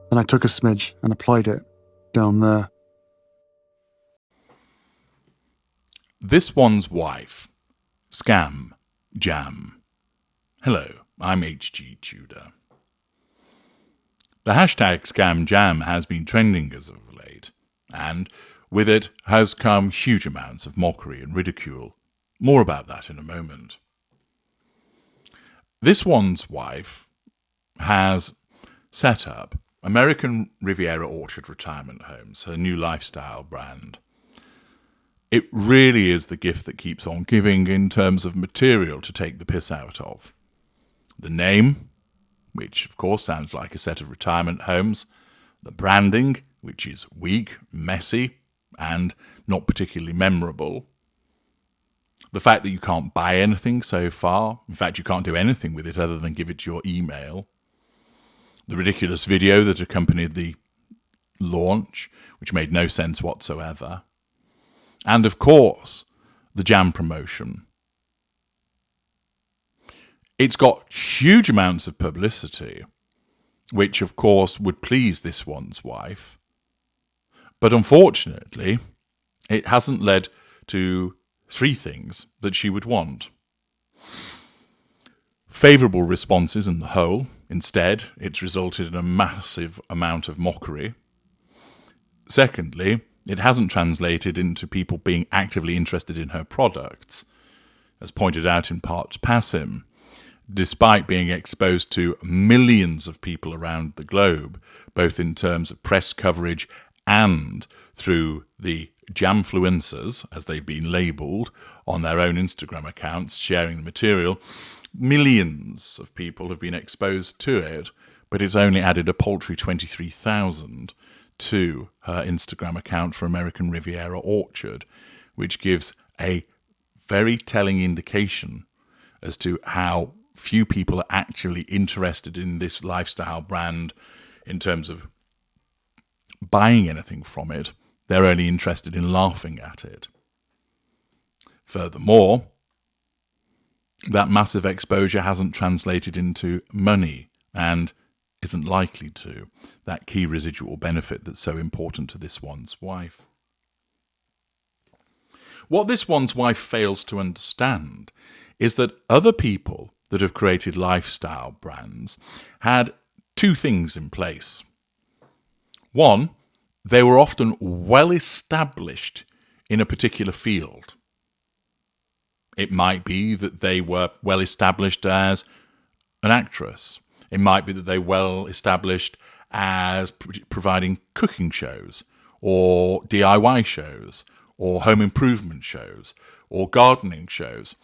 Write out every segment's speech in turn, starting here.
Then I took a smidge and applied it down there. This one's wife. Scam. Jam. Hello, I'm HG Tudor. The hashtag Scam Jam has been trending as of late, and with it has come huge amounts of mockery and ridicule. More about that in a moment. This one's wife has set up American Riviera Orchard Retirement Homes, her new lifestyle brand. It really is the gift that keeps on giving in terms of material to take the piss out of. The name, which of course sounds like a set of retirement homes. The branding, which is weak, messy, and not particularly memorable. The fact that you can't buy anything so far. In fact, you can't do anything with it other than give it your email. The ridiculous video that accompanied the launch, which made no sense whatsoever. And of course, the jam promotion. It's got huge amounts of publicity, which of course would please this one's wife. But unfortunately, it hasn't led to three things that she would want. Favourable responses in the whole. Instead, it's resulted in a massive amount of mockery. Secondly, it hasn't translated into people being actively interested in her products, as pointed out in parts passim, despite being exposed to millions of people around the globe, both in terms of press coverage and through the jamfluencers, as they've been labelled, on their own Instagram accounts, sharing the material. Millions of people have been exposed to it, but it's only added a paltry 23,000 to her Instagram account for American Riviera Orchard, which gives a very telling indication as to how few people are actually interested in this lifestyle brand in terms of buying anything from it. They're only interested in laughing at it. Furthermore, that massive exposure hasn't translated into money and isn't likely to, that key residual benefit that's so important to this one's wife. What this one's wife fails to understand is that other people that have created lifestyle brands had two things in place. One, they were often well established in a particular field. It might be that they were well established as an actress. It might be that they were well established as providing cooking shows or DIY shows or home improvement shows or gardening shows.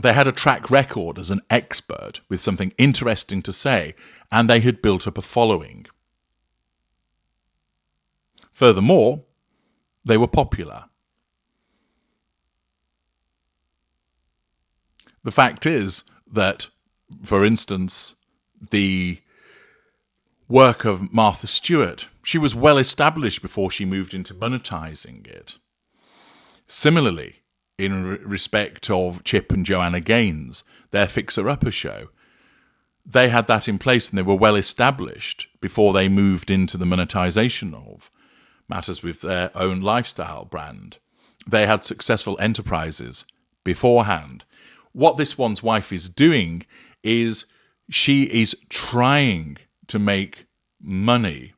They had a track record as an expert with something interesting to say, and they had built up a following. Furthermore, they were popular. The fact is that, for instance, the work of Martha Stewart, she was well established before she moved into monetizing it. Similarly, in respect of Chip and Joanna Gaines, their Fixer Upper show, they had that in place and they were well established before they moved into the monetization of matters with their own lifestyle brand. They had successful enterprises beforehand. What this one's wife is doing is she is trying to make money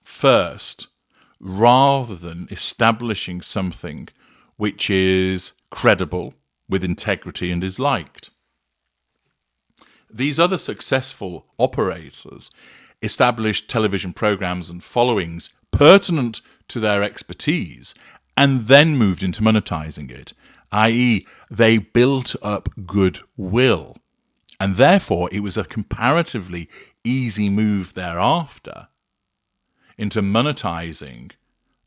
first rather than establishing something which is credible, with integrity, and is liked. These other successful operators established television programs and followings pertinent to their expertise and then moved into monetizing it, i.e. they built up goodwill. And therefore, it was a comparatively easy move thereafter into monetizing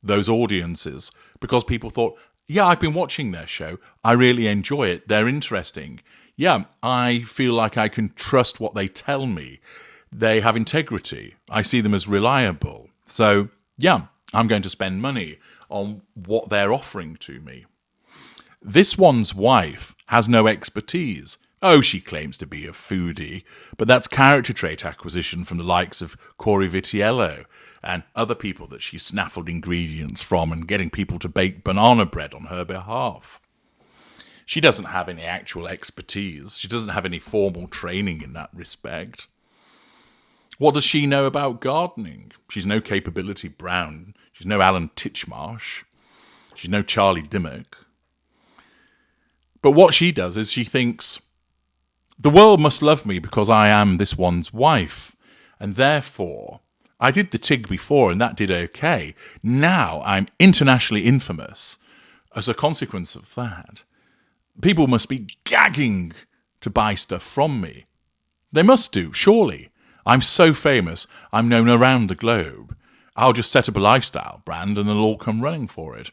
those audiences because people thought, yeah, I've been watching their show. I really enjoy it. They're interesting. Yeah, I feel like I can trust what they tell me. They have integrity. I see them as reliable. So, yeah, I'm going to spend money on what they're offering to me. This one's wife has no expertise Oh, she claims to be a foodie, but that's character trait acquisition from the likes of Corey Vitiello and other people that she snaffled ingredients from and getting people to bake banana bread on her behalf. She doesn't have any actual expertise. She doesn't have any formal training in that respect. What does she know about gardening? She's no Capability Brown. She's no Alan Titchmarsh. She's no Charlie Dimmock. But what she does is she thinks, the world must love me because I am this one's wife. And therefore, I did the TIG before and that did okay. Now I'm internationally infamous as a consequence of that. People must be gagging to buy stuff from me. They must do, surely. I'm so famous, I'm known around the globe. I'll just set up a lifestyle brand and they'll all come running for it.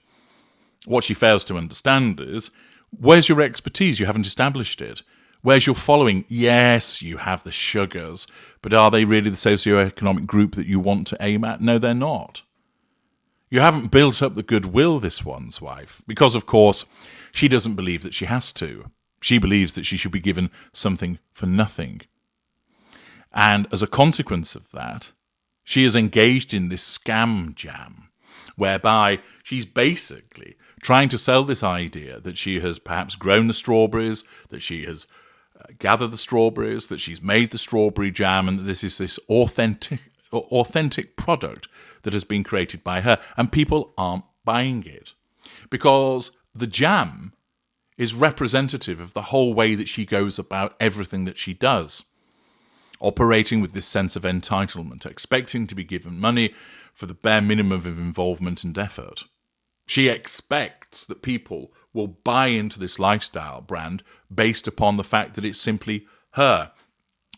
What she fails to understand is, where's your expertise? You haven't established it. Where's your following? Yes, you have the sugars, but are they really the socioeconomic group that you want to aim at? No, they're not. You haven't built up the goodwill, this one's wife, because, of course, she doesn't believe that she has to. She believes that she should be given something for nothing. And as a consequence of that, she is engaged in this scam jam, whereby she's basically trying to sell this idea that she has perhaps grown the strawberries, that she has gathered the strawberries, that she's made the strawberry jam, and that this is this authentic product that has been created by her, and people aren't buying it. Because the jam is representative of the whole way that she goes about everything that she does. Operating with this sense of entitlement, expecting to be given money for the bare minimum of involvement and effort. She expects that people will buy into this lifestyle brand based upon the fact that it's simply her,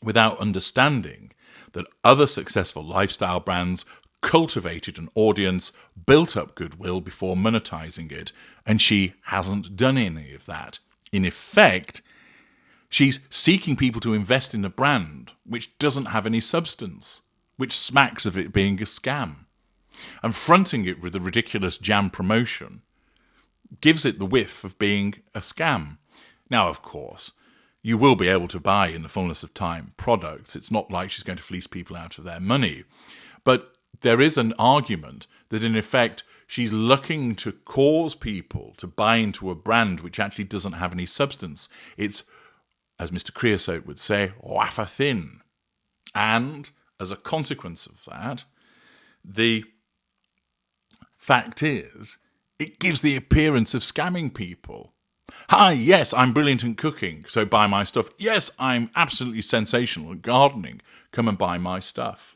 without understanding that other successful lifestyle brands cultivated an audience, built up goodwill before monetizing it, and she hasn't done any of that. In effect, she's seeking people to invest in a brand which doesn't have any substance, which smacks of it being a scam. And fronting it with a ridiculous jam promotion gives it the whiff of being a scam. Now, of course, you will be able to buy in the fullness of time products. It's not like she's going to fleece people out of their money. But there is an argument that, in effect, she's looking to cause people to buy into a brand which actually doesn't have any substance. It's, as Mr. Creosote would say, wafer thin. And as a consequence of that, the fact is, it gives the appearance of scamming people. Hi, yes, I'm brilliant at cooking, so buy my stuff. Yes, I'm absolutely sensational at gardening. Come and buy my stuff.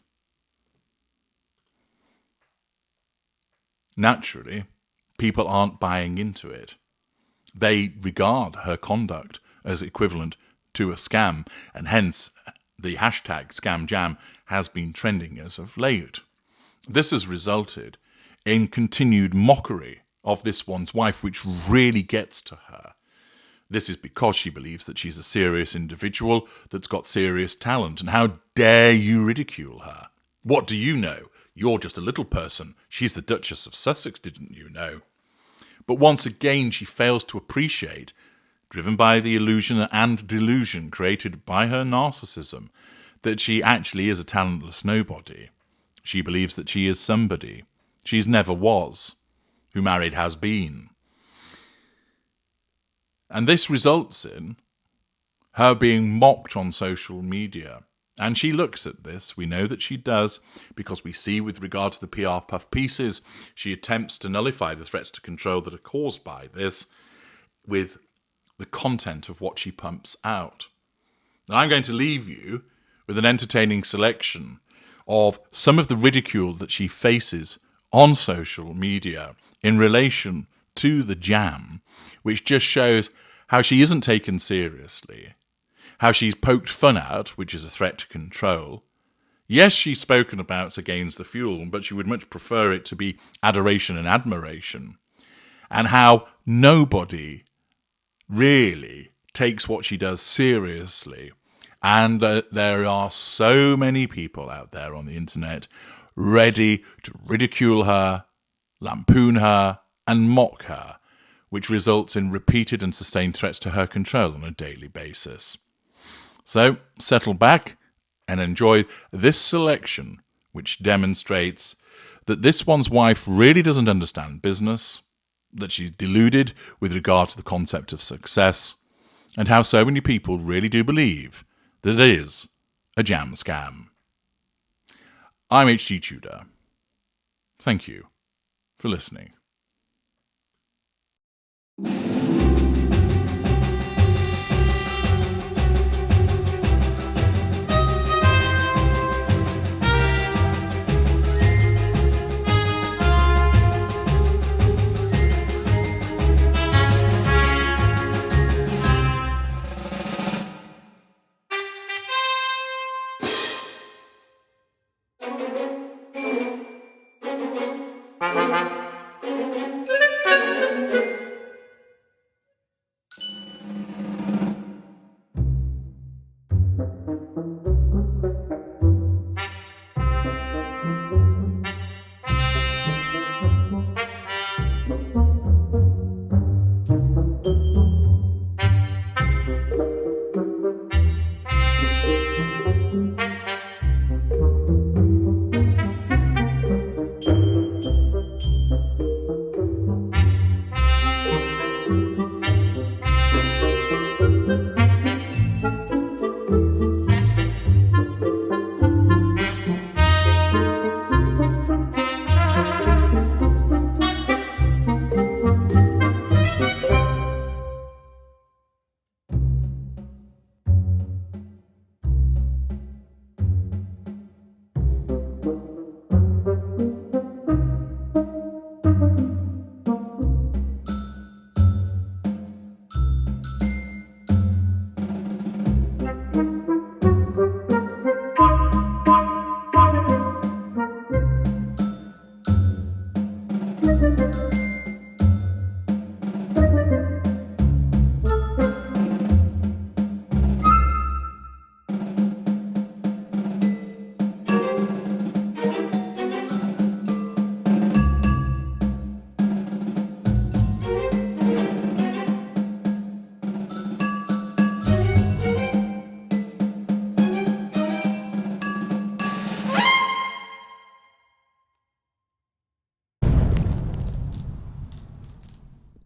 Naturally, people aren't buying into it. They regard her conduct as equivalent to a scam, and hence the hashtag scamjam has been trending as of late. This has resulted in continued mockery of this one's wife, which really gets to her. This is because she believes that she's a serious individual that's got serious talent, and how dare you ridicule her? What do you know? You're just a little person. She's the Duchess of Sussex, didn't you know? But once again, she fails to appreciate, driven by the illusion and delusion created by her narcissism, that she actually is a talentless nobody. She believes that she is somebody. She's never was. Who married has been. And this results in her being mocked on social media. And she looks at this. We know that she does, because we see with regard to the PR puff pieces, she attempts to nullify the threats to control that are caused by this with the content of what she pumps out. Now, I'm going to leave you with an entertaining selection of some of the ridicule that she faces on social media in relation to the jam, which just shows how she isn't taken seriously, how she's poked fun at, which is a threat to control. Yes, she's spoken about against the fuel, but she would much prefer it to be adoration and admiration, and how nobody really takes what she does seriously, and that there are so many people out there on the internet ready to ridicule her, lampoon her, and mock her, which results in repeated and sustained threats to her control on a daily basis. So settle back and enjoy this selection, which demonstrates that this one's wife really doesn't understand business, that she's deluded with regard to the concept of success, and how so many people really do believe that it is a jam scam. I'm HG Tudor. Thank you for listening.